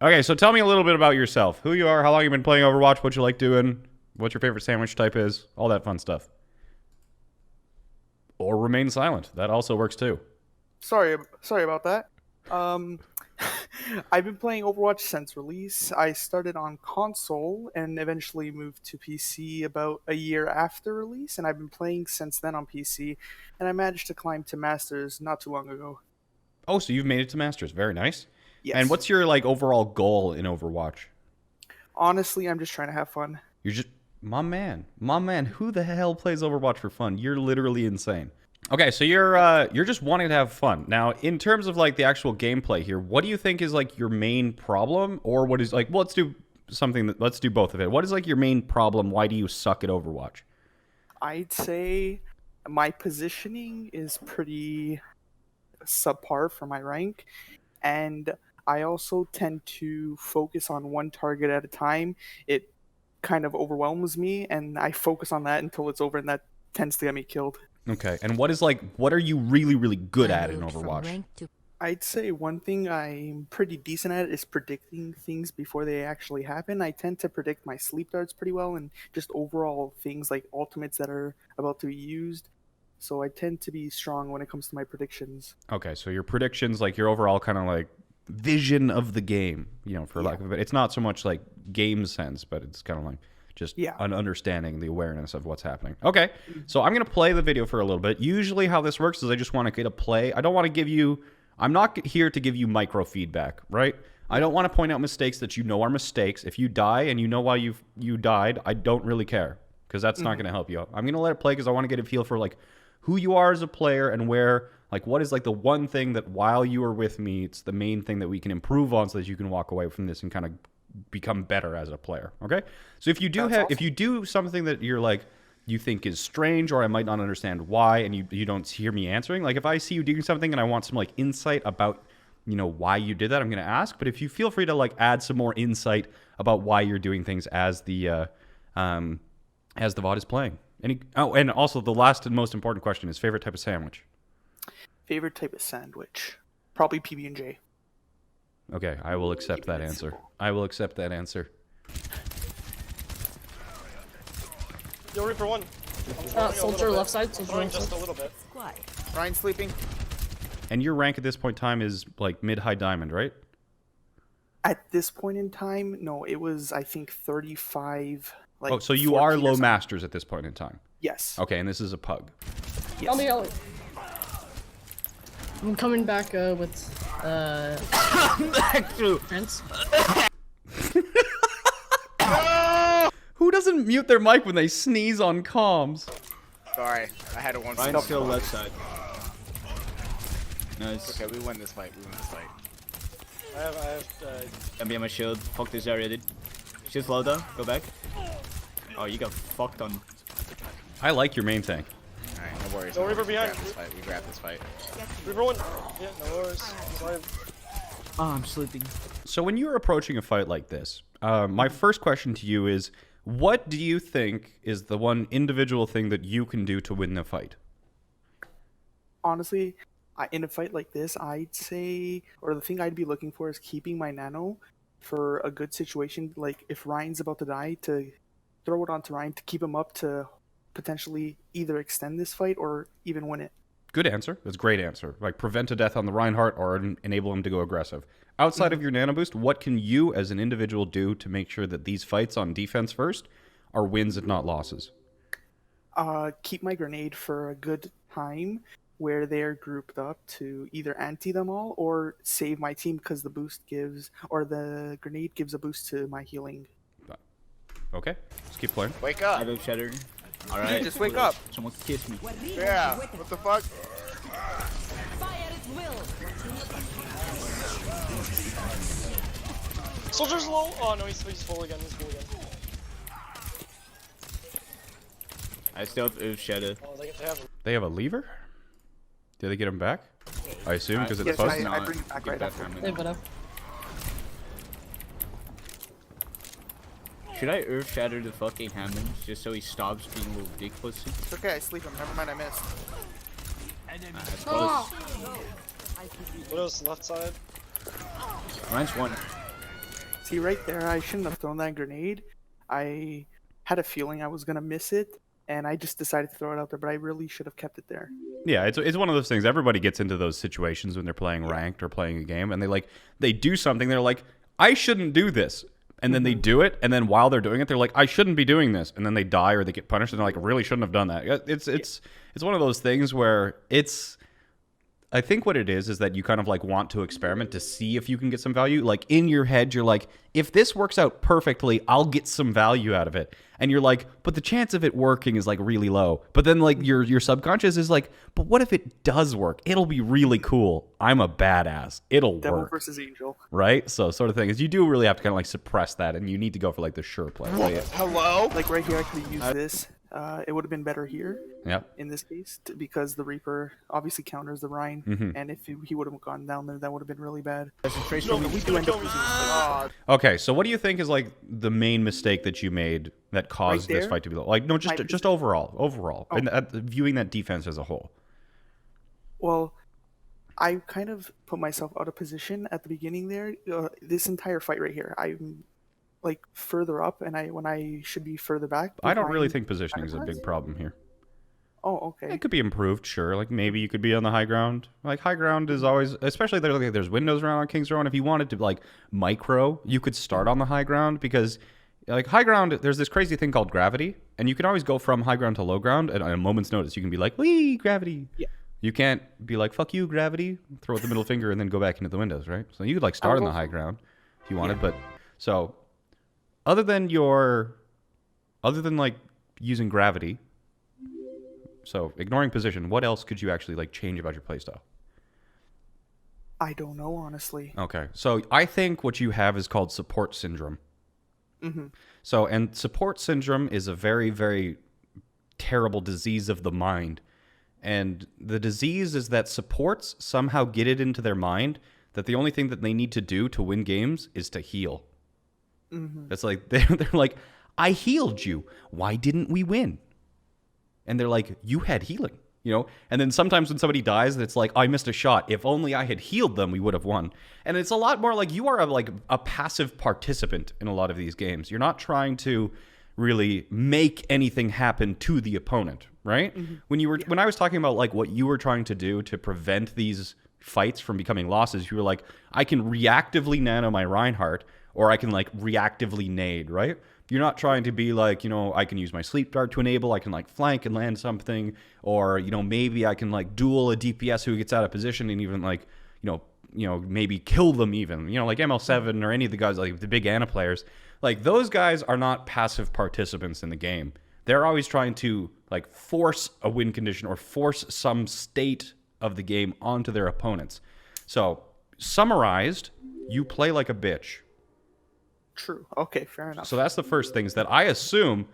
Okay, so tell me a little bit about yourself. Who you are, how long you've been playing Overwatch, what you like doing, what your favorite sandwich type is, all that fun stuff. Or remain silent. That also works too. Sorry about that. I've been playing Overwatch since release. I started on console and eventually moved to PC about a year after release, and I've been playing since then on PC, and I managed to climb to Masters not too long ago. Oh, so you've made it to Masters. Very nice. Yes. And what's your like overall goal in Overwatch? Honestly, I'm just trying to have fun. You're just my man. Who the hell plays Overwatch for fun? You're literally insane. Okay, so you're just wanting to have fun. Now, in terms of like the actual gameplay here, what do you think is like your main problem, or what is like? Well, let's do something. Let's do both of it. What is like your main problem? Why do you suck at Overwatch? I'd say my positioning is pretty subpar for my rank, and I also tend to focus on one target at a time. It kind of overwhelms me, and I focus on that until it's over, and that tends to get me killed. Okay, and what are you really, really good at in Overwatch? I'd say one thing I'm pretty decent at is predicting things before they actually happen. I tend to predict my sleep darts pretty well, and just overall things like ultimates that are about to be used. So I tend to be strong when it comes to my predictions. Okay, so your predictions, like your overall kind of like vision of the game, you know, for lack of it. It's not so much like game sense, but it's kind of like just an understanding, the awareness of what's happening. Okay, so I'm going to play the video for a little bit. Usually how this works is I just want to get a play. I don't want to give you, I'm not here to give you micro feedback, right? I don't want to point out mistakes that you know are mistakes. If you die and you know why you died, I don't really care because that's not going to help you out. I'm going to let it play because I want to get a feel for like who you are as a player and where, like what is like the one thing that while you are with me, it's the main thing that we can improve on so that you can walk away from this and kind of become better as a player. Okay, so if you do if you do something that you're like you think is strange or I might not understand why, and you don't hear me answering, like if I see you doing something and I want some like insight about, you know, why you did that, I'm going to ask. But if you feel free to like add some more insight about why you're doing things as the VOD is playing. And also the last and most important question is favorite type of sandwich. Favorite type of sandwich, probably PB&J. Okay, I will accept that answer. I will accept that answer. Yo, Reaper one. Soldier left side. Soldier right just side. a little bit. Ryan sleeping. And your rank at this point in time is like mid-high diamond, right? At this point in time, no, it was I think 35. Like oh, so you are low masters at this point in time. Yes. Okay, and this is a pug. Yes. Help me. I'm coming back with back to Prince. Who doesn't mute their mic when they sneeze on comms? Sorry, I had it one. Ryan's still left side. Nice. Okay, we win this fight. I have I'm behind my shield. Fuck this area, dude. Shield slow down. Go back. Oh, you got fucked on. I like your main tank. Alright, no worries. No Reaper behind. We grab this fight. Reaper one. Yeah, no worries. He's alive. Oh, I'm sleeping. So when you're approaching a fight like this, my first question to you is, what do you think is the one individual thing that you can do to win the fight? Honestly, in a fight like this, I'd say, or the thing I'd be looking for is keeping my nano for a good situation. Like if Ryan's about to die, to throw it onto Ryan to keep him up to potentially either extend this fight or even win it. Good answer. That's a great answer. Like prevent a death on the Reinhardt or enable him to go aggressive. Outside of your nano boost, what can you as an individual do to make sure that these fights on defense first are wins and not losses? Keep my grenade for a good time where they're grouped up to either anti them all or save my team because the boost gives, or the grenade gives a boost to my healing. Okay, let's keep playing. Wake up! I have shatter. Alright. Just wake up! Someone kiss me. Yeah, what the fuck? Soldier's low. Oh no, he's full again. He's full again. I still have shatter. Oh, they have. They have a lever? Did they get him back? I assume because of the Yes, post? I bring it back right after. They put up. Should I earth shatter the fucking Hammond just so he stops being a little dick pussy? It's okay, I sleep him. Never mind, I missed. That's close. Widow's left side. Ryan's one. See right there, I shouldn't have thrown that grenade. I had a feeling I was gonna miss it, and I just decided to throw it out there, but I really should have kept it there. Yeah, it's one of those things. Everybody gets into those situations when they're playing ranked or playing a game, and they do something. They're like, I shouldn't do this, and then they do it, and then while they're doing it, they're like, I shouldn't be doing this, and then they die or they get punished, and they're like, really shouldn't have done that. It's one of those things where I think what it is that you kind of like want to experiment to see if you can get some value. Like in your head, you're like, if this works out perfectly, I'll get some value out of it. And you're like, but the chance of it working is like really low. But then like your subconscious is like, but what if it does work? It'll be really cool. I'm a badass. It'll Devil work. versus angel. Right? So sort of thing is you do really have to kind of like suppress that, and you need to go for like the sure play. So, yeah. Hello? Like right here, I could have used this. It would have been better here. Yep. In this case, because the Reaper obviously counters the Rhine, and if he would have gone down there, that would have been really bad. We do end up losing. Okay, so what do you think is like the main mistake that you made that caused Right this there? fight to be like no, just overall, Oh. and viewing that defense as a whole. Well, I kind of put myself out of position at the beginning there. This entire fight right here, I'm like further up, and when I should be further back. I don't really behind think positioning is a counterparts. big problem here. Oh, okay. It could be improved, sure. Like maybe you could be on the high ground. Like high ground is always, especially there's windows around on King's Row, and if you wanted to like micro, you could start on the high ground because like high ground, there's this crazy thing called gravity, and you can always go from high ground to low ground, and at a moment's notice, you can be like, wee, gravity. Yeah. You can't be like, fuck you, gravity, throw out the middle finger, and then go back into the windows, right? So you could like start on the high ground if you wanted, but so other than like using gravity, so ignoring position, what else could you actually like change about your playstyle? I don't know, honestly. Okay, so I think what you have is called support syndrome. So, and support syndrome is a very, very terrible disease of the mind. And the disease is that supports somehow get it into their mind that the only thing that they need to do to win games is to heal. It's like, they're like, I healed you. Why didn't we win? And they're like, you had healing, you know? And then sometimes when somebody dies, it's like, I missed a shot. If only I had healed them, we would have won. And it's a lot more like you are a passive participant in a lot of these games. You're not trying to really make anything happen to the opponent, right? When I was talking about like what you were trying to do to prevent these fights from becoming losses, you were like, I can reactively nano my Reinhardt, or I can like reactively nade, right? You're not trying to be like, you know, I can use my sleep dart to enable, I can like flank and land something, or, you know, maybe I can like duel a DPS who gets out of position and even like, you know, maybe kill them even, you know, like ML7 or any of the guys, like the big Ana players. Like those guys are not passive participants in the game. They're always trying to like force a win condition or force some state of the game onto their opponents. So summarized, you play like a bitch. True. Okay, fair enough. So that's the first thing, is that I assume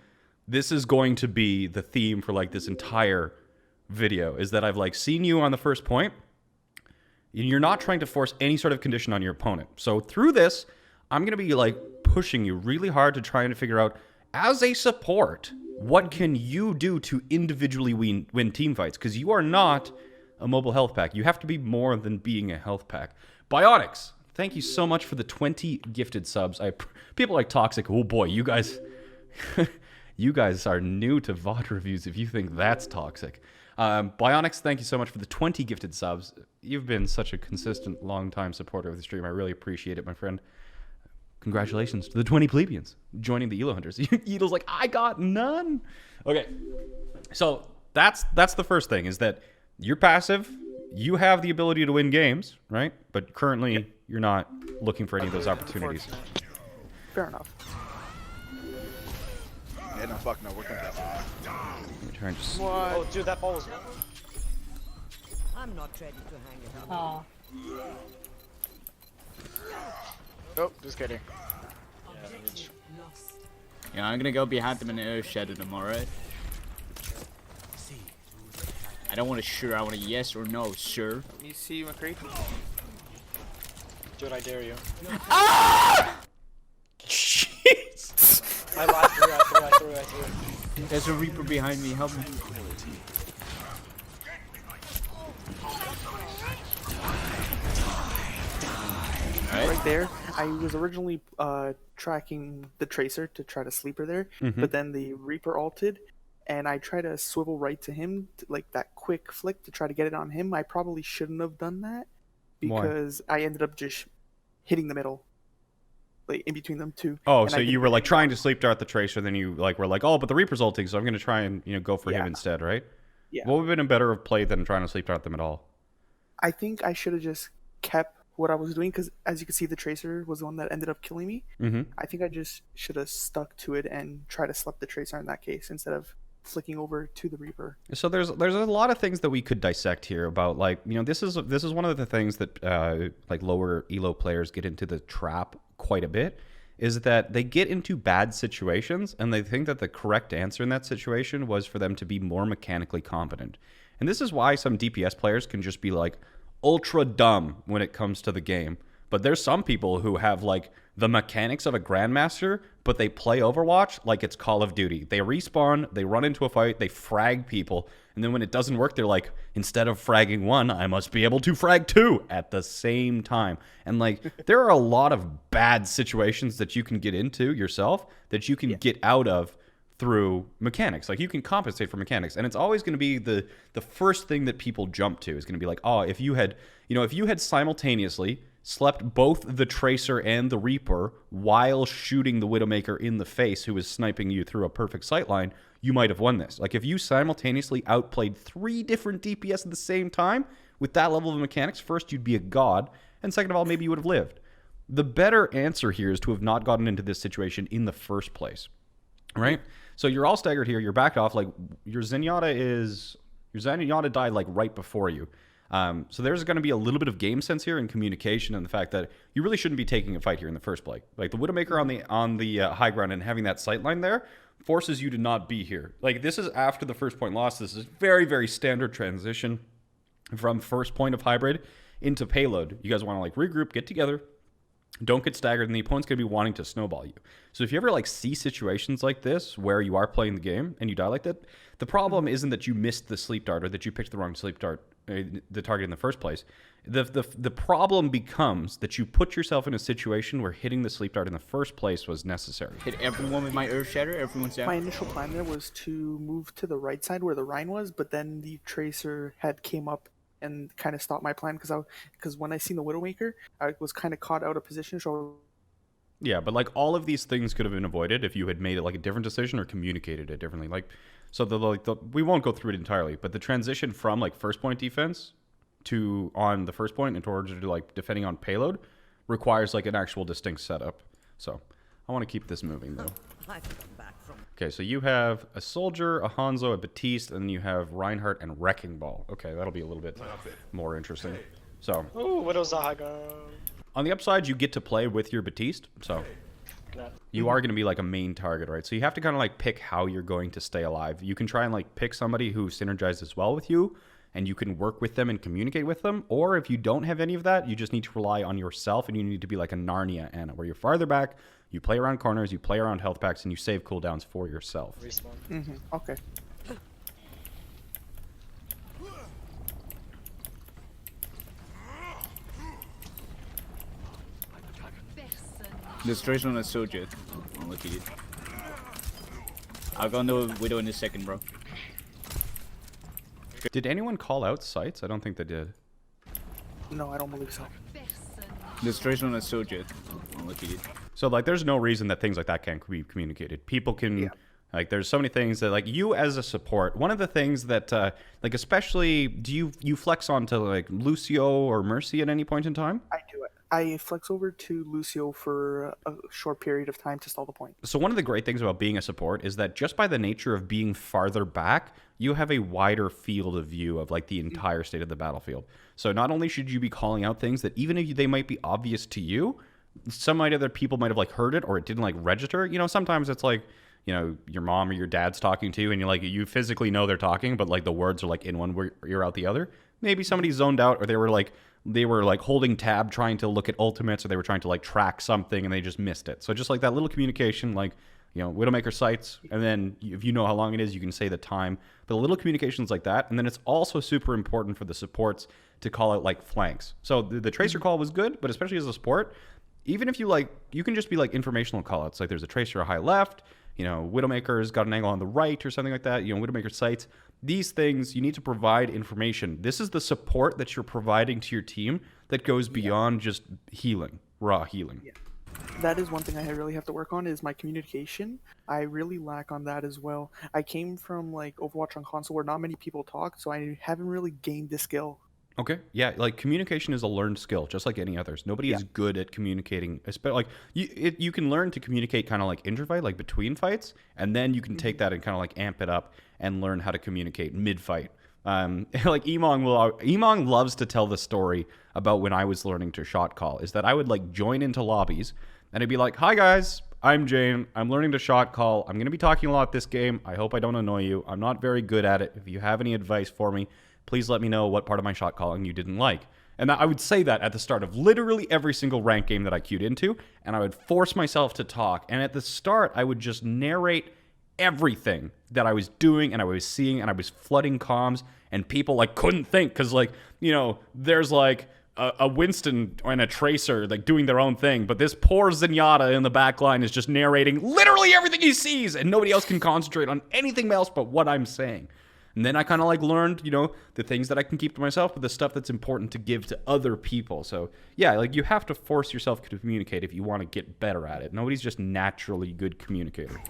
this is going to be the theme for like this entire video, is that I've like seen you on the first point. You're not trying to force any sort of condition on your opponent. So through this, I'm going to be like pushing you really hard to try and figure out, as a support, what can you do to individually win team fights? Because you are not a mobile health pack. You have to be more than being a health pack. Bionics, thank you so much for the 20 gifted subs. People like Toxic. Oh boy, you guys, you guys are new to VOD reviews if you think that's toxic. Bionics, thank you so much for the 20 gifted subs. You've been such a consistent, long-time supporter of the stream. I really appreciate it, my friend. Congratulations to the 20 plebeians joining the Elo Hunters. Elo's like, I got none. Okay, so that's the first thing, is that you're passive. You have the ability to win games, right? But currently, you're not looking for any of those opportunities. Fair enough. Yeah, no, fuck no, we're contesting. Let me try and just... Oh, dude, that ball was gone. I'm not ready to hang it up. Aw. Oh, just kidding. Yeah, I'm gonna go behind them and air shadow them, alright? I don't want a sure, I want a yes or no, sir. You see McCree? Dude, I dare you. Jeez. I threw. There's a Reaper behind me, help me. Right there. I was originally tracking the Tracer to try to sleep her there, but then the Reaper ulted, and I tried to swivel right to him, like that quick flick to try to get it on him. I probably shouldn't have done that because I ended up just hitting the middle, like in between them two. Oh, and so I you didn't were like get trying to sleep dart the Tracer, then you like were like, oh, but the Reaper's ulting, so I'm going to try and go for him instead, right? Yeah. What would have been a better play than trying to sleep dart them at all? I think I should have just kept what I was doing because, as you can see, the Tracer was the one that ended up killing me. I think I just should have stuck to it and tried to slap the Tracer in that case instead of flicking over to the Reaper. So there's a lot of things that we could dissect here about, like, this is one of the things that like lower elo players get into the trap quite a bit, is that they get into bad situations and they think that the correct answer in that situation was for them to be more mechanically competent. And this is why some DPS players can just be like ultra dumb when it comes to the game. But there's some people who have like the mechanics of a Grandmaster, but they play Overwatch like it's Call of Duty. They respawn, they run into a fight, they frag people, and then when it doesn't work, they're like, instead of fragging one, I must be able to frag two at the same time. And like, there are a lot of bad situations that you can get into yourself that you can get out of through mechanics. Like, you can compensate for mechanics, and it's always going to be the first thing that people jump to is going to be like, oh, if you had simultaneously slept both the Tracer and the Reaper while shooting the Widowmaker in the face who was sniping you through a perfect sightline, you might have won this. Like, if you simultaneously outplayed 3 different DPS at the same time with that level of mechanics, first, you'd be a god, and second of all, maybe you would have lived. The better answer here is to have not gotten into this situation in the first place, right? So you're all staggered here. You're backed off. Like, your Zenyatta died like right before you. So there's going to be a little bit of game sense here and communication, and the fact that you really shouldn't be taking a fight here in the first place. Like, the Widowmaker on the high ground and having that sightline there forces you to not be here. Like, this is after the first point loss. This is very, very standard transition from first point of hybrid into payload. You guys want to like regroup, get together. Don't get staggered, and the opponent's going to be wanting to snowball you. So if you ever like see situations like this where you are playing the game and you die like that, the problem isn't that you missed the sleep dart or that you picked the wrong sleep dart, the target in the first place. The problem becomes that you put yourself in a situation where hitting the sleep dart in the first place was necessary. Hit everyone with my Earth Shatter, everyone's down. My initial plan there was to move to the right side where the Rhine was, but then the Tracer had came up and kind of stopped my plan because when I seen the Widowmaker, I was kind of caught out of position. So yeah, but like all of these things could have been avoided if you had made it like a different decision or communicated it differently. Like, so we won't go through it entirely, but the transition from like first point defense to on the first point in order to like defending on payload requires like an actual distinct setup. So I want to keep this moving though. Okay, so you have a Soldier, a Hanzo, a Batiste, and then you have Reinhardt and Wrecking Ball. Okay, that'll be a little bit more interesting. So, Ooh, Widow's Zaga. On the upside, you get to play with your Batiste, so you are going to be like a main target, right? So you have to kind of like pick how you're going to stay alive. You can try and like pick somebody who synergizes well with you, and you can work with them and communicate with them. Or if you don't have any of that, you just need to rely on yourself, and you need to be like a Narnia Anna, where you're farther back, you play around corners, you play around health packs, and you save cooldowns for yourself. Okay. This Tracer on a Soldier. I'll look at it. I'll go into Widow in a second, bro. Did anyone call out sites? I don't think they did. No, I don't believe so. This Tracer on a Soldier. I'll look at it. So like, there's no reason that things like that can't be communicated. People can, like, there's so many things that like you as a support. One of the things that like, especially, do you flex onto like Lucio or Mercy at any point in time? I do it. I flex over to Lucio for a short period of time to stall the point. So one of the great things about being a support is that just by the nature of being farther back, you have a wider field of view of like the entire state of the battlefield. So not only should you be calling out things that even if they might be obvious to you, some other people might have like heard it or it didn't like register. You know, sometimes it's like, you know, your mom or your dad's talking to you and you're like, you physically know they're talking, but like the words are like in one ear out the other. Maybe somebody zoned out, or they were like holding tab trying to look at ultimates, or they were trying to like track something and they just missed it. So just like that little communication, like, you know, Widowmaker sights, and then if you know how long it is, you can say the time. But little communications like that, and then it's also super important for the supports to call out like flanks. So the Tracer call was good, but especially as a support, even if you like, you can just be like informational callouts. Like there's a tracer high left, you know, Widowmaker's got an angle on the right or something like that. You know, Widowmaker sights. These things, you need to provide information. This is the support that you're providing to your team that goes beyond just healing, raw healing. Yeah. That is one thing I really have to work on is my communication. I really lack on that as well. I came from like Overwatch on console where not many people talk, so I haven't really gained the skill. Okay. Yeah, like communication is a learned skill, just like any others. Nobody is good at communicating. Like you can learn to communicate kind of like inter-fight, like between fights, and then you can take that and kind of like amp it up and learn how to communicate mid-fight. Like Emong loves to tell the story about when I was learning to shot call. Is that I would like join into lobbies and I'd be like, "Hi guys, I'm Jayne. I'm learning to shot call. I'm going to be talking a lot this game. I hope I don't annoy you. I'm not very good at it. If you have any advice for me, please let me know what part of my shot calling you didn't like." And I would say that at the start of literally every single ranked game that I queued into, and I would force myself to talk. And at the start, I would just narrate everything that I was doing and I was seeing, and I was flooding comms, and people like couldn't think because like, you know, there's like a Winston and a Tracer like doing their own thing, but this poor Zenyatta in the back line is just narrating literally everything he sees, and nobody else can concentrate on anything else but what I'm saying. And then I kind of like learned, you know, the things that I can keep to myself, but the stuff that's important to give to other people. So yeah, like you have to force yourself to communicate if you want to get better at it. Nobody's just naturally good communicator.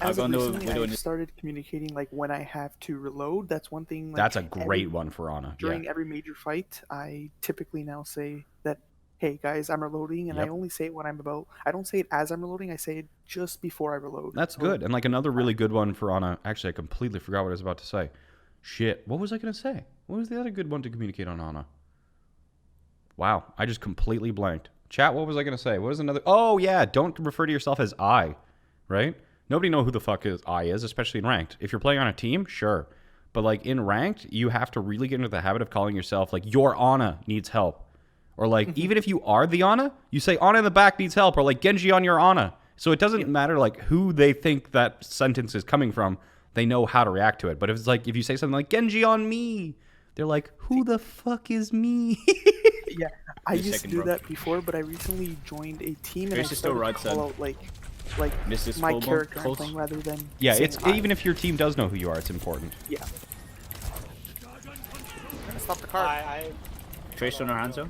As of recently, I started communicating like when I have to reload. That's one thing. Like, that's a great one for Ana. During every major fight, I typically now say that, "Hey guys, I'm reloading," and I only say it when I'm about. I don't say it as I'm reloading. I say it just before I reload. That's good. And like another really good one for Ana. Actually, I completely forgot what I was about to say. Shit, what was I gonna say? What was the other good one to communicate on Ana? Wow, I just completely blanked. Chat, what was I gonna say? What was another? Oh yeah, don't refer to yourself as I, right? Nobody know who the fuck I is, especially in ranked. If you're playing on a team, sure. But like in ranked, you have to really get into the habit of calling yourself like your Ana needs help. Or like even if you are the Ana, you say Ana in the back needs help, or like Genji on your Ana. So it doesn't matter like who they think that sentence is coming from. They know how to react to it. But if it's like if you say something like Genji on me, they're like, who the fuck is me? Yeah, I used to do that before, but I recently joined a team and I started to call out like my character I'm playing rather than it's even if your team does know who you are, it's important. Yeah. Stop the car. Trace on our hands up.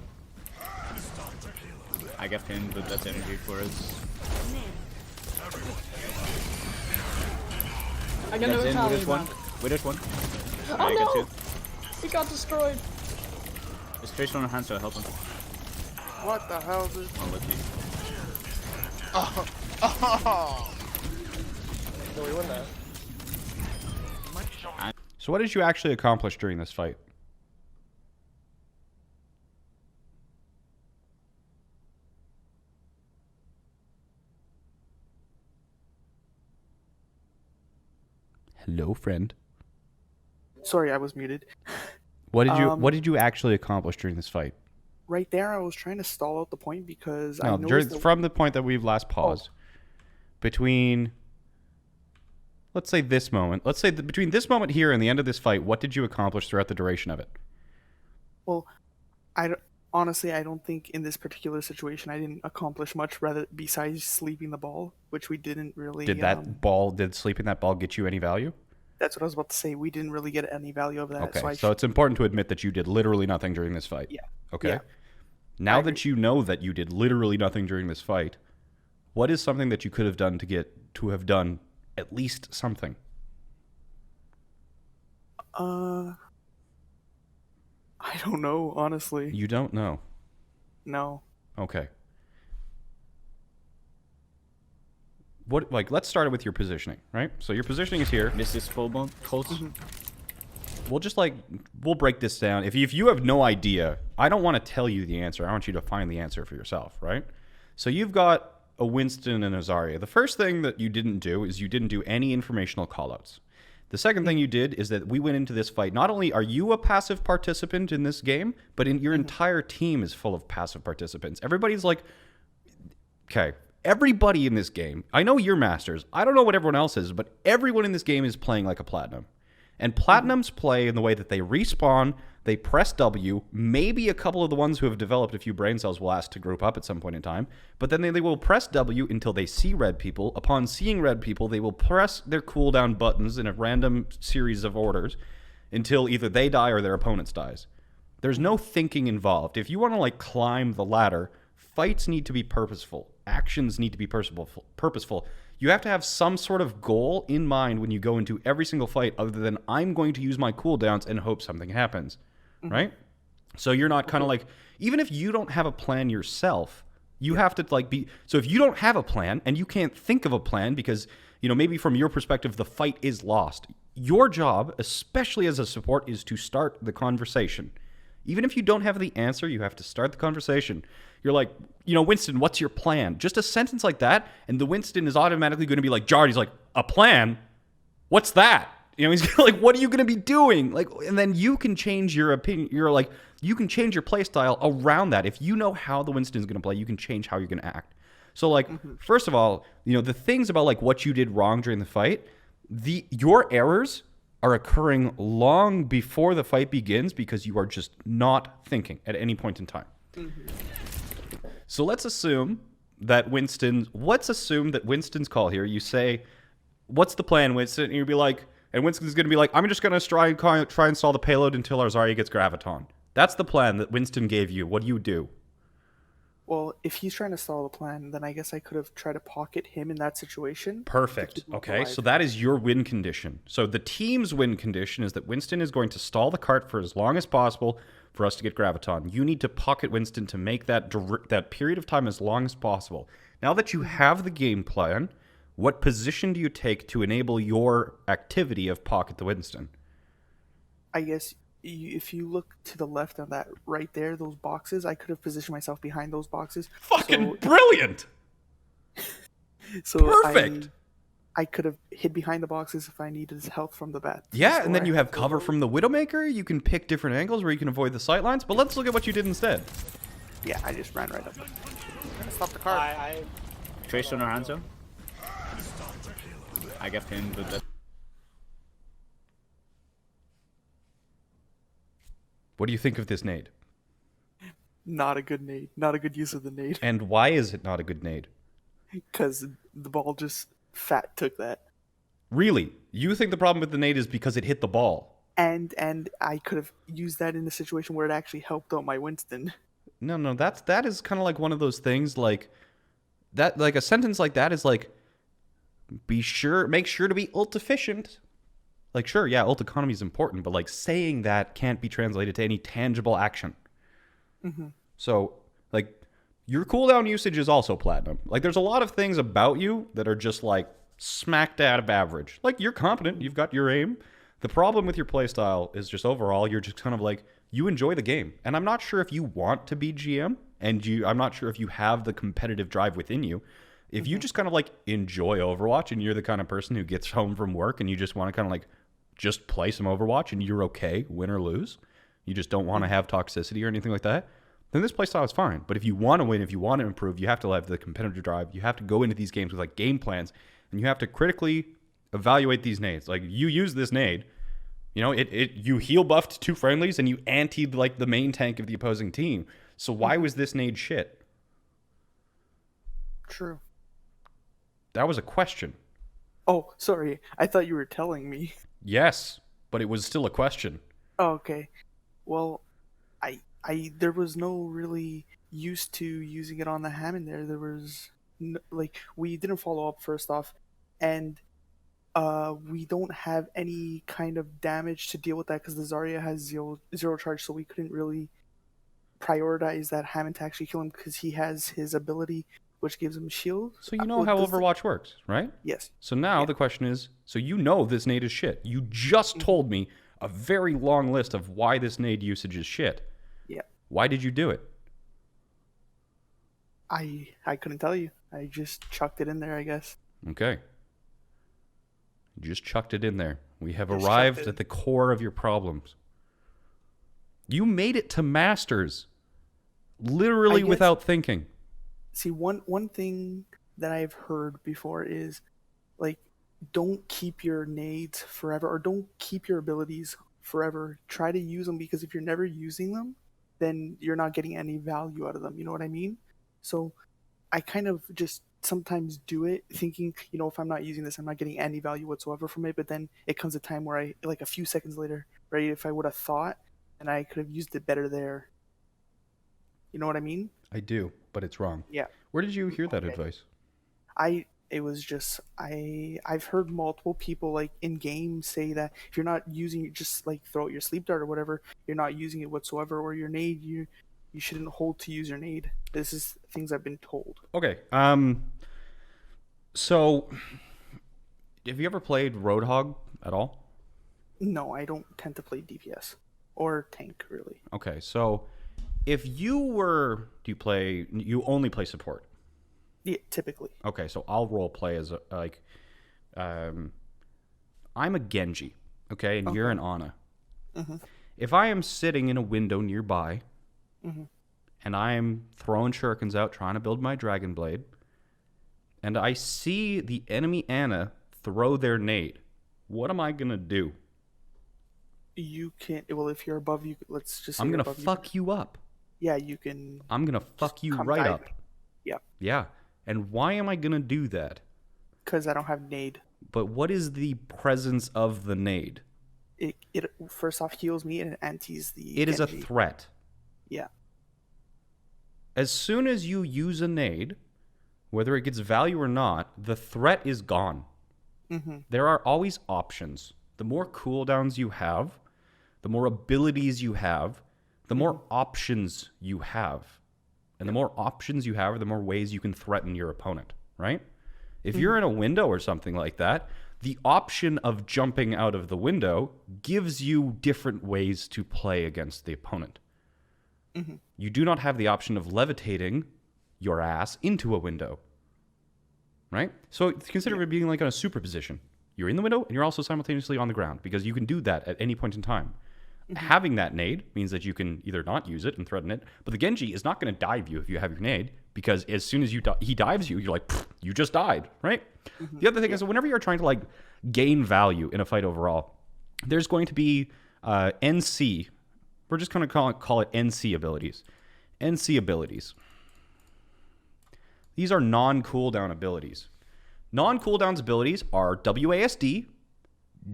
I got pinned, but that's energy for us. I got no Italian. Widow's one. Oh no! He got destroyed. Is Trace on our hands up? Help him. What the hell, dude? I'll let you. Oh. No, we win that. So what did you actually accomplish during this fight? Hello, friend. Sorry, I was muted. What did you actually accomplish during this fight? Right there, I was trying to stall out the point because I No, noticed from the point that we've last paused. Between, let's say this moment. Let's say between this moment here and the end of this fight, what did you accomplish throughout the duration of it? Well, honestly, I don't think in this particular situation I didn't accomplish much rather besides sleeping the ball, which we didn't really. Did sleeping that ball get you any value? That's what I was about to say. We didn't really get any value of that. Okay, so it's important to admit that you did literally nothing during this fight. Yeah. Okay. Yeah. Now that you know that you did literally nothing during this fight, what is something that you could have done to have done at least something? I don't know, honestly. You don't know. No. Okay. Let's start with your positioning, right? So your positioning is here. This is full bump. Close. We'll break this down. If you have no idea, I don't want to tell you the answer. I want you to find the answer for yourself, right? So you've got a Winston and a Zarya. The first thing that you didn't do is you didn't do any informational callouts. The second thing you did is that we went into this fight. Not only are you a passive participant in this game, but your entire team is full of passive participants. Everybody's like, okay, everybody in this game, I know you're masters. I don't know what everyone else is, but everyone in this game is playing like a platinum. And Platinum's play in the way that they respawn, they press W, maybe a couple of the ones who have developed a few brain cells will ask to group up at some point in time, but then they will press W until they see red people. Upon seeing red people, they will press their cooldown buttons in a random series of orders until either they die or their opponents dies. There's no thinking involved. If you want to like climb the ladder, fights need to be purposeful. Actions need to be purposeful. You have to have some sort of goal in mind when you go into every single fight other than I'm going to use my cooldowns and hope something happens, right? So you're not kind of like, even if you don't have a plan yourself, you have to like be, so if you don't have a plan and you can't think of a plan because, you know, maybe from your perspective, the fight is lost. Your job, especially as a support, is to start the conversation. Even if you don't have the answer, you have to start the conversation. You're like, you know, Winston, what's your plan? Just a sentence like that, and the Winston is automatically going to be like, Jard, he's like, a plan? What's that? You know, he's like, what are you going to be doing? Like, and then you can change your opinion. You're like, you can change your play style around that. If you know how the Winston's going to play, you can change how you're going to act. So, like, first of all, you know, the things about, like, what you did wrong during the fight, your errors are occurring long before the fight begins because you are just not thinking at any point in time. So let's assume that Winston's call here. You say, what's the plan, Winston? And you'll be like, and Winston's going to be like, I'm just going to try and stall the payload until our Zarya gets Graviton. That's the plan that Winston gave you. What do you do? Well, if he's trying to stall the plan, then I guess I could have tried to pocket him in that situation. Perfect. Okay, so that is your win condition. So the team's win condition is that Winston is going to stall the cart for as long as possible for us to get Graviton. You need to pocket Winston to make that period of time as long as possible. Now that you have the game plan, what position do you take to enable your activity of pocket the Winston? I guess if you look to the left on that right there, those boxes, I could have positioned myself behind those boxes. Fucking brilliant! So Perfect! I could have hid behind the boxes if I needed help from the bat. Yeah, and then you have cover from the Widowmaker. You can pick different angles where you can avoid the sightlines. But let's look at what you did instead. Yeah, I just ran right up. Stop the car. Trace on our hands, though. I got pinned with that. What do you think of this nade? Not a good nade. Not a good use of the nade. And why is it not a good nade? Because the ball just fat took that. Really? You think the problem with the nade is because it hit the ball? And I could have used that in a situation where it actually helped out my Winston. No, that is kind of like one of those things like that, like a sentence like that is like, make sure to be ult efficient. Like, sure, yeah, ult economy is important, but like saying that can't be translated to any tangible action. So, like, your cooldown usage is also platinum. Like, there's a lot of things about you that are just like smacked out of average. Like, you're competent, you've got your aim. The problem with your playstyle is just overall, you're just kind of like, you enjoy the game. And I'm not sure if you want to be GM, and I'm not sure if you have the competitive drive within you. If you just kind of like enjoy Overwatch and you're the kind of person who gets home from work and you just want to kind of like just play some Overwatch and you're okay, win or lose, you just don't want to have toxicity or anything like that, then this playstyle is fine. But if you want to win, if you want to improve, you have to have the competitive drive. You have to go into these games with like game plans, and you have to critically evaluate these nades. Like, you use this nade, you know, you heal buffed 2 friendlies and you antied like the main tank of the opposing team. So why was this nade shit? True. That was a question. Oh, sorry. I thought you were telling me. Yes, but it was still a question. Oh, okay. Well, there was no really use to using it on the Hammond there. There was we didn't follow up first off, and we don't have any kind of damage to deal with that because the Zarya has zero charge, so we couldn't really prioritize that Hammond to actually kill him because he has his ability which gives him shield. So you know how Overwatch works, right? Yes. So now the question is, so you know this nade is shit. You just told me a very long list of why this nade usage is shit. Yeah. Why did you do it? I couldn't tell you. I just chucked it in there, I guess. Okay. You just chucked it in there. We have arrived at the core of your problems. You made it to Masters. Literally without thinking. See, one thing that I've heard before is, like, don't keep your nades forever, or don't keep your abilities forever. Try to use them, because if you're never using them, then you're not getting any value out of them. You know what I mean? So I kind of just sometimes do it thinking, if I'm not using this, I'm not getting any value whatsoever from it. But then it comes a time where I, like a few seconds later, right, if I would have thought, and I could have used it better there. You know what I mean? I do, but it's wrong. Yeah. Where did you hear that advice? I've heard multiple people like in game say that if you're not using it, just like throw out your sleep dart or whatever, you're not using it whatsoever, or your nade, you shouldn't hold to use your nade. This is things I've been told. Okay. So have you ever played Roadhog at all? No, I don't tend to play DPS or tank really. Okay, so if you were, you only play support? Yeah, typically. Okay, so I'll role play as I'm a Genji, okay, and you're an Ana. Mm-hmm. If I am sitting in a window nearby, mm-hmm. and I am throwing shurikens out trying to build my Dragon Blade, and I see the enemy Ana throw their nade, what am I gonna do? You can't. Well, if you're above, you let's just. Say I'm gonna above, fuck you up. Yeah, you can. I'm gonna fuck you right dive. up. Yeah. Yeah. And why am I gonna do that? Because I don't have nade. But what is the presence of the nade? It first off heals me and it antis the. It is a Genji. threat. Yeah. As soon as you use a nade, whether it gets value or not, the threat is gone. Mm-hmm. There are always options. The more cooldowns you have, the more abilities you have, the more options you have. And the more options you have, the more ways you can threaten your opponent, right? If you're in a window or something like that, the option of jumping out of the window gives you different ways to play against the opponent. Mm-hmm. You do not have the option of levitating your ass into a window, right? So consider it being like on a superposition. You're in the window and you're also simultaneously on the ground, because you can do that at any point in time. Having that nade means that you can either not use it and threaten it, but the Genji is not going to dive you if you have your nade, because as soon as he dives you, you're like, you just died, right? The other thing is that whenever you're trying to like gain value in a fight overall, there's going to be NC. We're just going to call it NC abilities. NC abilities. These are non-cooldown abilities. Non-cooldowns abilities are WASD,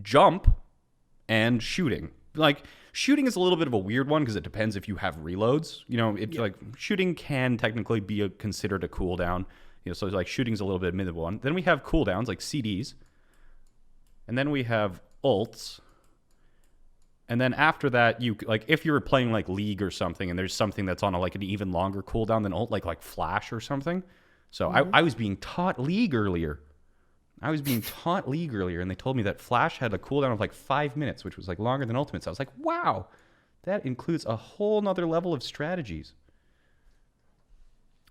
jump, and shooting. Like, shooting is a little bit of a weird one because it depends if you have reloads. Like shooting can technically be considered a cooldown. So like shooting's a little bit mid one. Then we have cooldowns like CDs, and then we have ults. And then after that, you like if you're playing like League or something, and there's something that's on an even longer cooldown than ult, like Flash or something. So I was being taught League earlier. And they told me that Flash had a cooldown of like 5 minutes, which was like longer than Ultimate. So I was like, wow, that includes a whole nother level of strategies.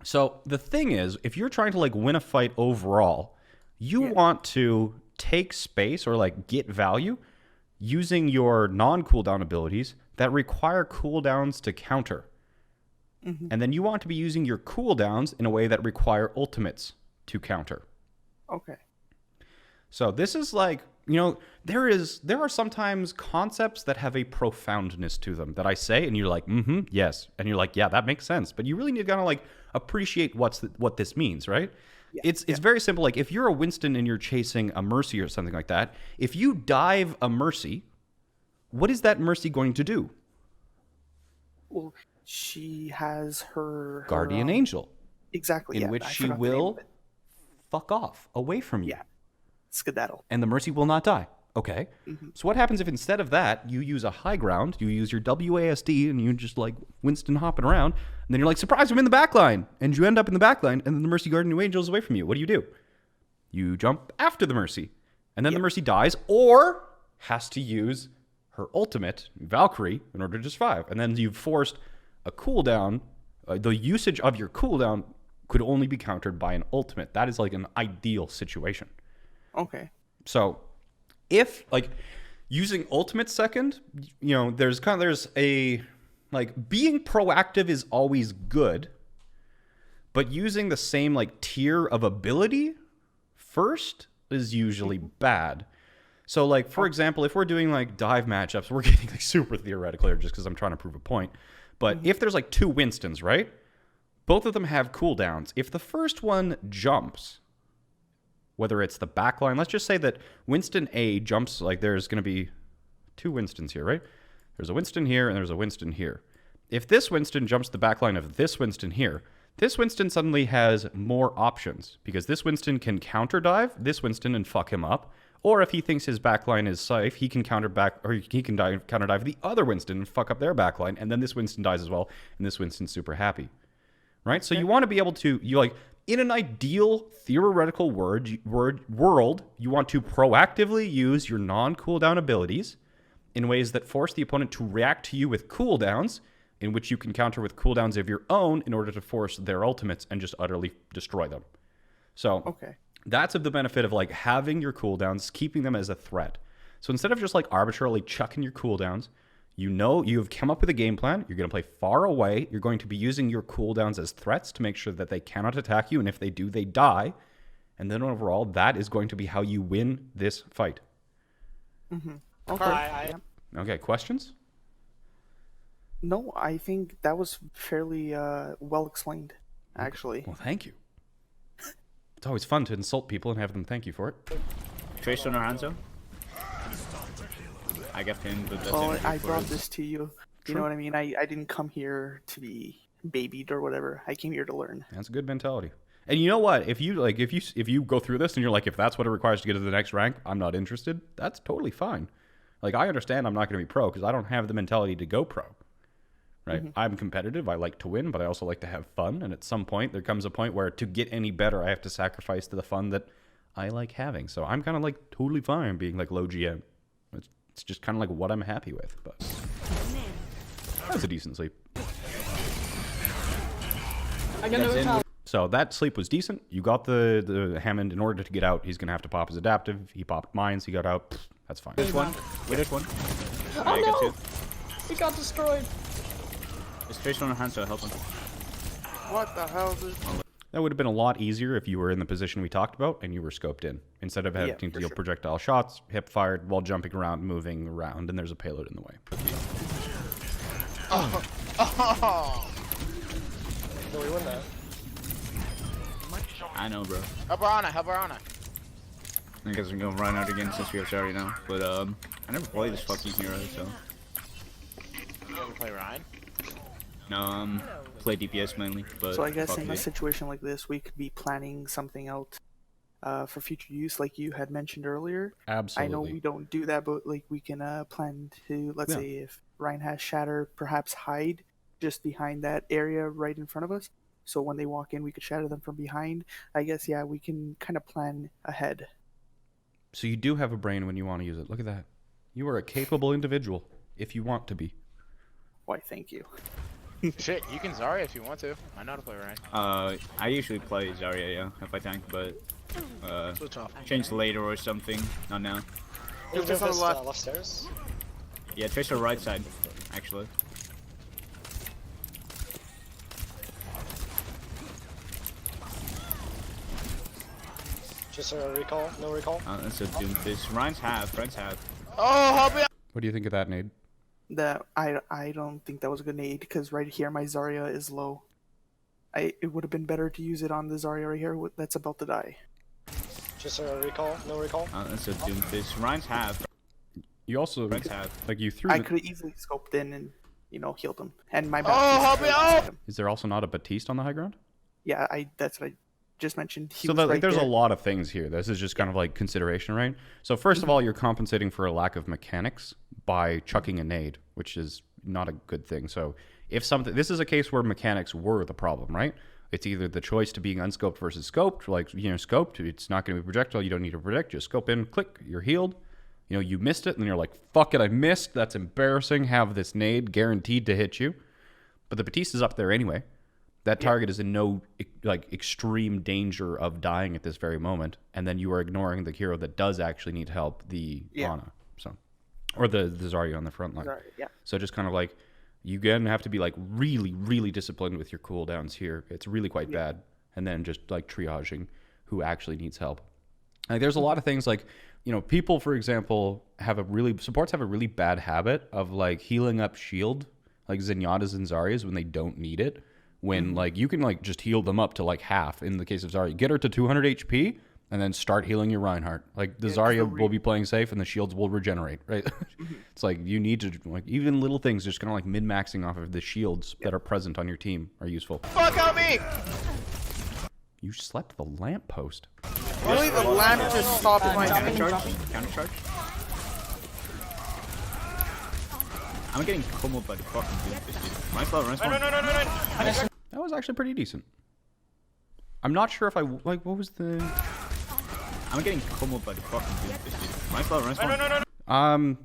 So the thing is, if you're trying to like win a fight overall, you want to take space or like get value using your non-cooldown abilities that require cooldowns to counter. And then you want to be using your cooldowns in a way that require ultimates to counter. Okay. So this is like, there are sometimes concepts that have a profoundness to them that I say, and you're like, yes. And you're like, yeah, that makes sense. But you really need to kind of like appreciate what this means, right? Yeah. It's very simple. Like if you're a Winston and you're chasing a Mercy or something like that, if you dive a Mercy, what is that Mercy going to do? Well, she has her Guardian Angel. Exactly. In which she will fuck off away from you. Yeah. Skedaddle. And the Mercy will not die. Okay. So what happens if instead of that, you use a high ground, you use your WASD, and you just like Winston hopping around, and then you're like, surprise, I'm in the back line. And you end up in the back line, and then the Mercy Guardian Angel is away from you. What do? You jump after the Mercy. And then the Mercy dies, or has to use her ultimate, Valkyrie, in order to survive. And then you've forced a cooldown. The usage of your cooldown could only be countered by an ultimate. That is like an ideal situation. Okay. So if like using ultimate second, there's a like being proactive is always good, but using the same like tier of ability first, is usually bad. So, like, for example, if we're doing, like, dive matchups, we're getting, like, super theoretical here just because I'm trying to prove a point. But if there's, like, 2 Winstons, right? Both of them have cooldowns. If the first one jumps, whether it's the backline, let's just say that Winston A jumps, like, there's going to be 2 Winstons here, right? There's a Winston here and there's a Winston here. If this Winston jumps the backline of this Winston here, this Winston suddenly has more options because this Winston can counter dive this Winston and fuck him up. Or if he thinks his backline is safe, he can counter dive the other Winston and fuck up their backline, and then this Winston dies as well, and this Winston's super happy. Right? So you want to be able to, in an ideal theoretical world, you want to proactively use your non-cooldown abilities in ways that force the opponent to react to you with cooldowns, in which you can counter with cooldowns of your own in order to force their ultimates and just utterly destroy them. So that's of the benefit of, like, having your cooldowns, keeping them as a threat. So instead of just, like, arbitrarily chucking your cooldowns, you've come up with a game plan. You're going to play far away. You're going to be using your cooldowns as threats to make sure that they cannot attack you, and if they do, they die. And then overall, that is going to be how you win this fight. Okay. Okay, questions? No, I think that was fairly well explained, actually. Well, thank you. It's always fun to insult people and have them thank you for it. Trace on our Hanzo. I got pinned, but that's Well, energy I for brought us. this to you. You know what I mean? I didn't come here to be babied or whatever. I came here to learn. That's a good mentality. And you know what? If you go through this and you're like, if that's what it requires to get to the next rank, I'm not interested. That's totally fine. Like, I understand I'm not going to be pro because I don't have the mentality to go pro. Right? I'm competitive. I like to win, but I also like to have fun. And at some point, there comes a point where to get any better, I have to sacrifice to the fun that I like having. So I'm kind of like totally fine being like low GM. It's just kind of like what I'm happy with. But that was a decent sleep. I got no talent. So that sleep was decent. You got the Hammond. In order to get out, he's going to have to pop his adaptive. He popped mines. He got out. Pfft, that's fine. There's one. Wait, there's one. Oh I got no! 2. He got destroyed. There's Trace on our Hanzo. Help him. What the hell, dude? That would have been a lot easier if you were in the position we talked about and you were scoped in. Instead of having to deal projectile shots, hip fired, while jumping around, moving around, and there's a payload in the way. No, we win that. I know, bro. Help her on it, help her on it. I guess we're gonna run out again since we have Shari now. But I never played this fucking hero, so. You ever play Ryan? No, play DPS mainly. But So I guess fuck in it. a situation like this, we could be planning something out for future use, like you had mentioned earlier. Absolutely. I know we don't do that, but like we can plan to, let's say, if Ryan has Shatter, perhaps hide just behind that area right in front of us. So when they walk in, we could shatter them from behind. I guess, yeah, we can kind of plan ahead. So you do have a brain when you want to use it. Look at that. You are a capable individual if you want to be. Why, thank you. Shit, you can Zarya if you want to. I know how to play Ryan. I usually play Zarya, yeah, if I tank, but Switch off. change later or something. Not now. You're just on the left. Left stairs. Yeah, Trace our right side, actually. Just a recall. No recall. That's a Doomfist. Ryan's half, Friend's half. Oh, help me! What do you think of that, Nade? That I don't think that was a good nade, because right here my Zarya is low. It would have been better to use it on the Zarya right here that's about to die. Just a recall. No recall. That's a Doomfist. Ryan's half, You also, Friend's half. like, you threw I the... could have easily scoped in and, healed him. And my Oh, help me out! Is there also not a Batiste on the high ground? Yeah, that's what I just mentioned. He So was that, like, right there's there. a lot of things here. This is just kind of like consideration, right? So first of all, you're compensating for a lack of mechanics by chucking a nade, which is not a good thing. So if something, this is a case where mechanics were the problem, right? It's either the choice to being unscoped versus scoped. Like, scoped, it's not going to be projectile. You don't need to project. Just scope in, click, you're healed. You missed it, and then you're like, fuck it, I missed. That's embarrassing. Have this nade guaranteed to hit you. But the Batiste is up there anyway. That target is in no, like, extreme danger of dying at this very moment. And then you are ignoring the hero that does actually need help, the Ana. So, or the Zarya on the front line. Zarya, yeah. So just kind of like, you again have to be like really, really disciplined with your cooldowns here. It's really quite bad. And then just like triaging who actually needs help. Like, there's a lot of things like, people, for example, supports have a really bad habit of like healing up shield, like Zenyatta's and Zarya's when they don't need it. When like you can like just heal them up to like half. In the case of Zarya, get her to 200 HP and then start healing your Reinhardt. Like the Zarya will be playing safe and the shields will regenerate, right? It's like you need to, like, even little things just kind of like min-maxing off of the shields that are present on your team are useful. Fuck out me! You slept the lamppost. Really, the lamp just stopped my Countercharge. I'm getting pummeled by the fucking dude. Run slow. That was actually pretty decent. I'm not sure if what was the... I'm getting pummeled by the fucking dude. Run slow.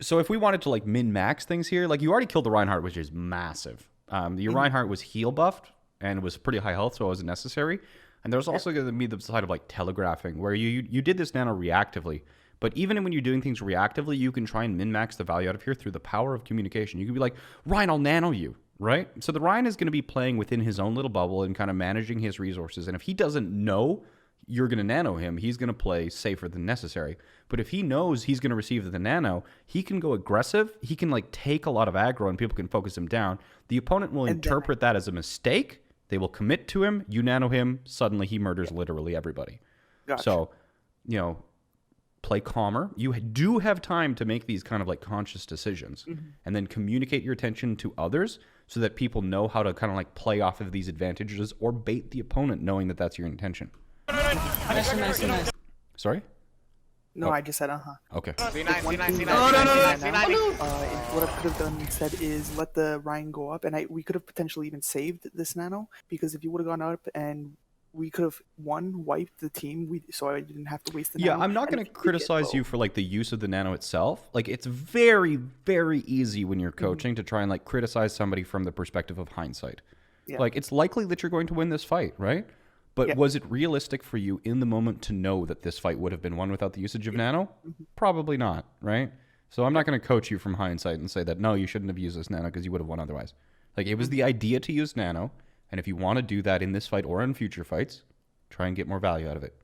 So if we wanted to like min-max things here, like you already killed the Reinhardt, which is massive. Your Reinhardt was heal buffed and was pretty high health, so it wasn't necessary. And there's also going to be the side of like telegraphing, where you did this nano reactively. But even when you're doing things reactively, you can try and min-max the value out of here through the power of communication. You can be like, Ryan, I'll nano you, right? So the Ryan is going to be playing within his own little bubble and kind of managing his resources. And if he doesn't know you're going to nano him, he's going to play safer than necessary. But if he knows he's going to receive the nano, he can go aggressive. He can like take a lot of aggro and people can focus him down. The opponent will interpret that as a mistake. They will commit to him. You nano him. Suddenly he murders literally everybody. Gotcha. So, play calmer. You do have time to make these kind of like conscious decisions and then communicate your attention to others so that people know how to kind of like play off of these advantages or bait the opponent knowing that that's your intention. Nice. Sorry? No, I just said Okay. C9. What I could have done instead is let the Ryan go up, and we could have potentially even saved this nano, because if you would have gone up and we could have wiped the team, so I didn't have to waste the nano. Yeah, I'm not going to criticize you for like the use of the nano itself. Like, it's very, very easy when you're coaching to try and like criticize somebody from the perspective of hindsight. Yeah. Like, it's likely that you're going to win this fight, right? But was it realistic for you in the moment to know that this fight would have been won without the usage of nano? Probably not, right? So I'm not going to coach you from hindsight and say that, no, you shouldn't have used this nano because you would have won otherwise. Like, it was the idea to use nano, and if you want to do that in this fight or in future fights, try and get more value out of it.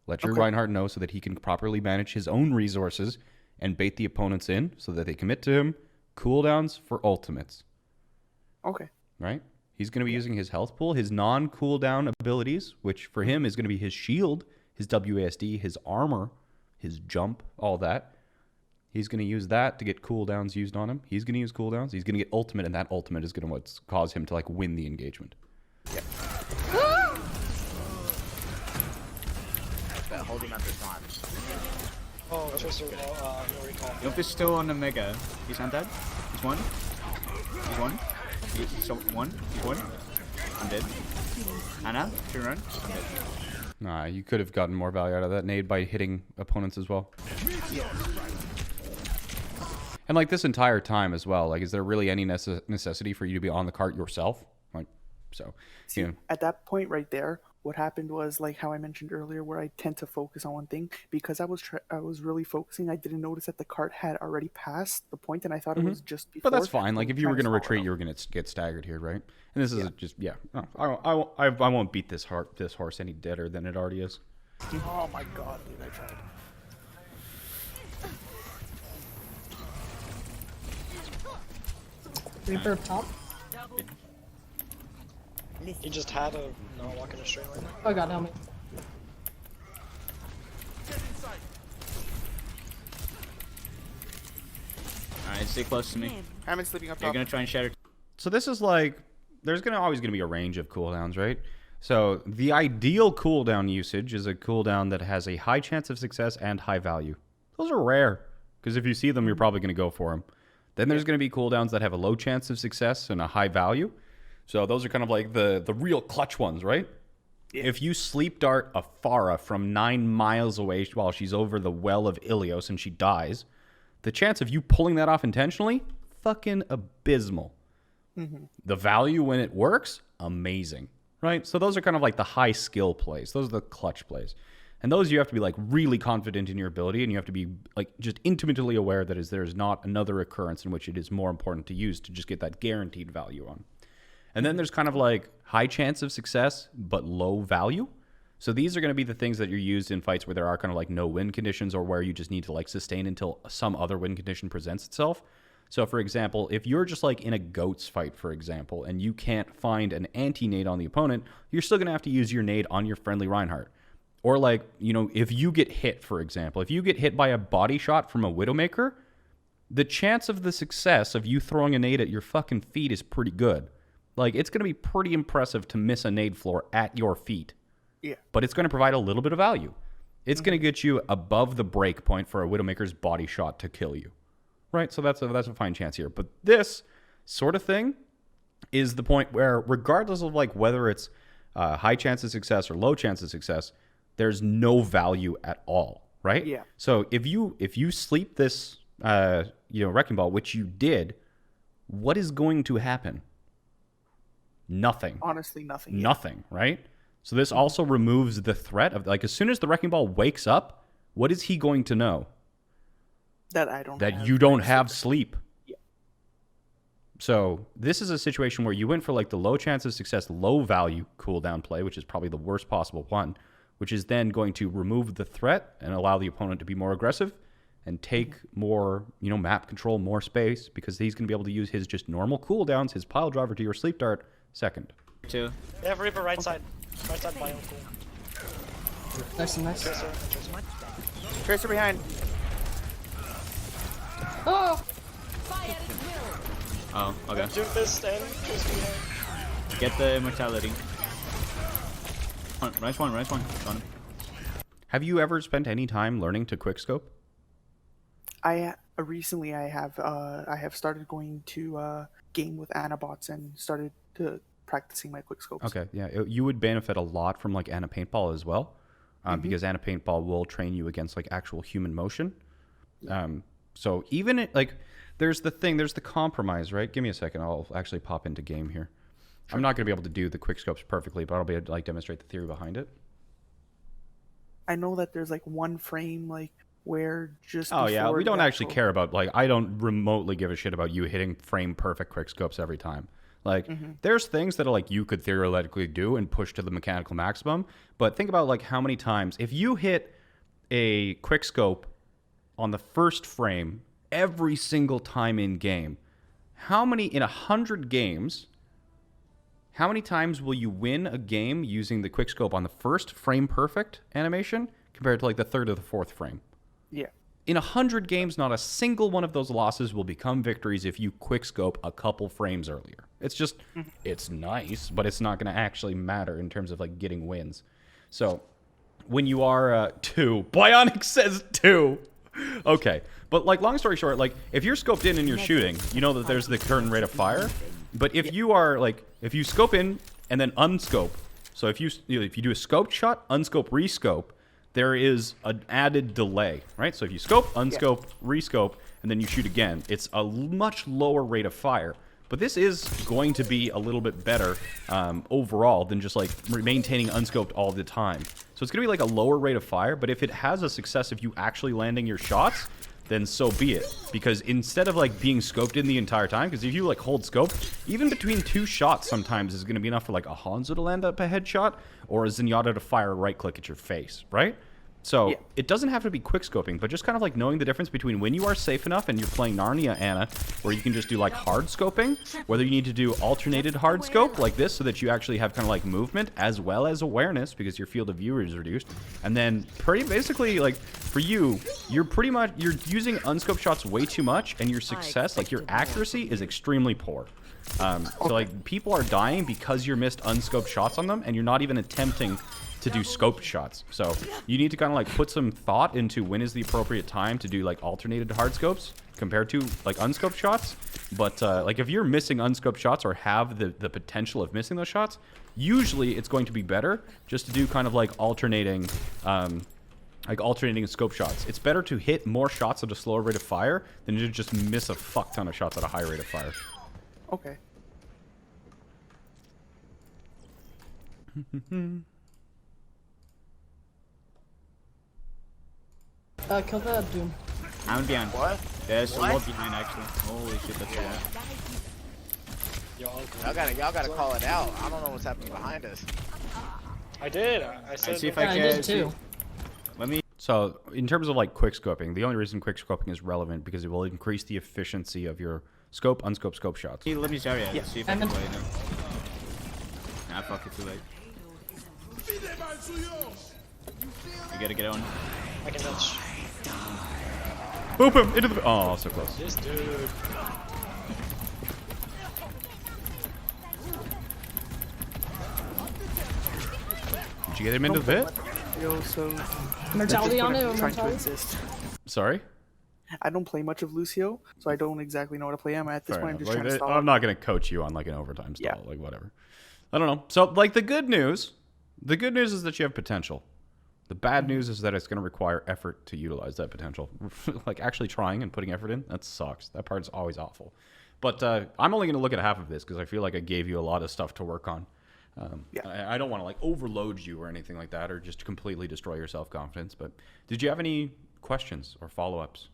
Let your Reinhardt know so that he can properly manage his own resources and bait the opponents in so that they commit to him. Cooldowns for ultimates. Okay. Right? He's going to be using his health pool, his non-cooldown abilities, which for him is going to be his shield, his WASD, his armor, his jump, all that. He's going to use that to get cooldowns used on him. He's going to use cooldowns. He's going to get ultimate, and that ultimate is going to cause him to like win the engagement. Yeah. Hold him at this time. Oh, just no recall. Yop is still on the mega. He's not dead. He's one. He's one. He's one. He's one. I'm dead. Anna, should run. I'm dead. Nah, you could have gotten more value out of that nade by hitting opponents as well. And like this entire time as well, like, is there really any necessity for you to be on the cart yourself? Like, so, See, at that point right there, what happened was, like how I mentioned earlier, where I tend to focus on one thing, because I was really focusing. I didn't notice that the cart had already passed the point, and I thought it was just before. But that's fine. Like, if you were going to retreat, you were going to get staggered here, right? And this is just I won't beat this horse any deader than it already is. Oh my god, dude! I tried. Reaper pop. He just had a not walk in a straight line. Oh god, help me. Alright, stay close to me. Hammond's sleeping up You're top. gonna try and shatter. So this is like, there's always going to be a range of cooldowns, right? So the ideal cooldown usage is a cooldown that has a high chance of success and high value. Those are rare, because if you see them, you're probably going to go for them. Then there's going to be cooldowns that have a low chance of success and a high value. So those are kind of like the real clutch ones, right? Yeah. If you sleep dart a Pharah from 9 miles away while she's over the well of Ilios and she dies, the chance of you pulling that off intentionally, fucking abysmal. The value when it works, amazing, right? So those are kind of like the high skill plays. Those are the clutch plays. And those you have to be like really confident in your ability, and you have to be like just intimately aware that there's not another occurrence in which it is more important to use to just get that guaranteed value on. And then there's kind of like high chance of success, but low value. So these are going to be the things that you're used in fights where there are kind of like no win conditions or where you just need to like sustain until some other win condition presents itself. So for example, if you're just like in a goats fight, for example, and you can't find an anti-nade on the opponent, you're still going to have to use your nade on your friendly Reinhardt. Or like, you know, if you get hit, for example, if you get hit by a body shot from a Widowmaker, the chance of the success of you throwing a nade at your fucking feet is pretty good. Like, it's going to be pretty impressive to miss a nade floor at your feet. Yeah. But it's going to provide a little bit of value. It's going to get you above the break point for a Widowmaker's body shot to kill you. Right? So that's a fine chance here. But this sort of thing is the point where, regardless of like whether it's high chance of success or low chance of success, there's no value at all. Right? Yeah. So if you sleep this Wrecking Ball, which you did, what is going to happen? Nothing. Honestly, nothing. Nothing, right? So this also removes the threat of, like, as soon as the Wrecking Ball wakes up, what is he going to know? That You don't have sleep. Yeah. So this is a situation where you went for like the low chance of success, low value cooldown play, which is probably the worst possible one, which is then going to remove the threat and allow the opponent to be more aggressive and take more, map control, more space, because he's going to be able to use his just normal cooldowns, his pile driver to your sleep dart second. 2. They have Reaper right side. Right side biome cool. Nice and nice. Tracer. Tracer behind. Oh! Oh, okay. Doom fist and Tracer behind. Get the immortality. Rise one. Got him. Have you ever spent any time learning to quickscope? Recently I have started going to game with Anabots and started practicing my quickscopes. Okay, yeah, you would benefit a lot from like Ana Paintball as well, because Ana Paintball will train you against like actual human motion. So even there's the compromise, right? Give me a second, I'll actually pop into game here. Sure. I'm not going to be able to do the quickscopes perfectly, but I'll be able to like demonstrate the theory behind it. I know that there's like one frame like where just we don't actually care about, like, I don't remotely give a shit about you hitting frame perfect quickscopes every time. Like, there's things that are like you could theoretically do and push to the mechanical maximum, but think about like how many times if you hit a quickscope on the first frame every single time in game, in 100 games, how many times will you win a game using the quickscope on the first frame perfect animation compared to like the third or the fourth frame? Yeah. In 100 games, not a single one of those losses will become victories if you quickscope a couple frames earlier. It's just, it's nice, but it's not going to actually matter in terms of like getting wins. So when you are 2, Bionic says 2. Okay. But like, long story short, like if you're scoped in and you're shooting, you know that there's the current rate of fire. But if you are like, if you scope in and then unscope, so if you do a scoped shot, unscope, rescope, there is an added delay, right? So if you scope, unscope, rescope, and then you shoot again, it's a much lower rate of fire. But this is going to be a little bit better overall than just like maintaining unscoped all the time. So it's going to be like a lower rate of fire, but if it has a success of you actually landing your shots, then so be it. Because instead of like being scoped in the entire time, because if you like hold scope, even between 2 shots sometimes is going to be enough for like a Hanzo to land up a headshot or a Zenyatta to fire a right click at your face, right? So it doesn't have to be quick scoping, but just kind of like knowing the difference between when you are safe enough and you're playing Narnia Ana, where you can just do like hard scoping, whether you need to do alternated hard scope like this so that you actually have kind of like movement as well as awareness because your field of view is reduced. And then pretty basically like for you, you're using unscoped shots way too much and your success, like your accuracy is extremely poor. So like people are dying because you missed unscoped shots on them and you're not even attempting to do scoped shots. So you need to kind of like put some thought into when is the appropriate time to do like alternated hard scopes compared to like unscoped shots. But like if you're missing unscoped shots or have the potential of missing those shots, usually it's going to be better just to do kind of like alternating scope shots. It's better to hit more shots at a slower rate of fire than to just miss a fuck ton of shots at a high rate of fire. Okay. Kill the Doom. I'm behind. What? There's a lot behind actually. Holy shit, that's a lot. Y'all gotta call it out. I don't know what's happening behind us. I did. I said. Let's see if Yeah, I I can. did too. Let me. So in terms of like quick scoping, the only reason quick scoping is relevant because it will increase the efficiency of your scope, unscope, scope shots. Let me Zarya. Yeah. Let's see if I And can then- play them. Nah, fuck it, too late. You gotta get on. I can touch. Boop him into the. Oh, so close. This dude. Did you get him into the pit? Yo, so Mortality on it or I'm trying to mortality? exist. Sorry. I don't play much of Lucio, so I don't exactly know how to play him. At this Fair point, I'm enough. just trying to stall. I'm not gonna coach you on like an overtime stall, Yeah. like whatever. I don't know. So like the good news is that you have potential. The bad news is that it's going to require effort to utilize that potential. Like actually trying and putting effort in, that sucks. That part's always awful. But I'm only going to look at half of this because I feel like I gave you a lot of stuff to work on. I don't want to like overload you or anything like that or just completely destroy your self-confidence. But did you have any questions or follow-ups?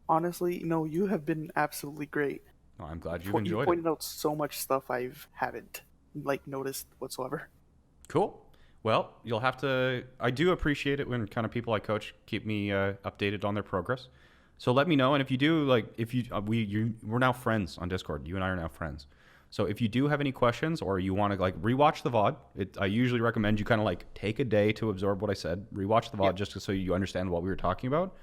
Honestly, no, you have been absolutely great. Oh, I'm glad you've You enjoyed it. pointed out so much stuff I haven't like noticed whatsoever. Cool. Well, you'll have to. I do appreciate it when kind of people I coach keep me updated on their progress. So let me know, and if you do, like, if you we're now friends on Discord. You and I are now friends. So if you do have any questions or you want to like rewatch the VOD, I usually recommend you kind of like take a day to absorb what I said, rewatch the VOD just so you understand what we were talking about.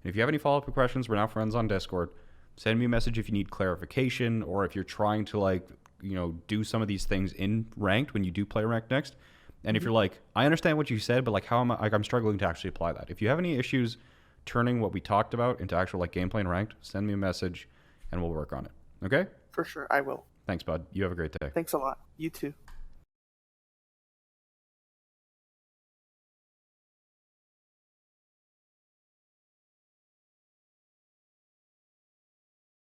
And if you have any follow-up questions, we're now friends on Discord. Send me a message if you need clarification or if you're trying to like do some of these things in ranked when you do play ranked next. And if you're like, I understand what you said, but like, how am I? Like, I'm struggling to actually apply that. If you have any issues turning what we talked about into actual like gameplay and ranked, send me a message, and we'll work on it. Okay? For sure, I will. Thanks, bud. You have a great day. Thanks a lot. You too.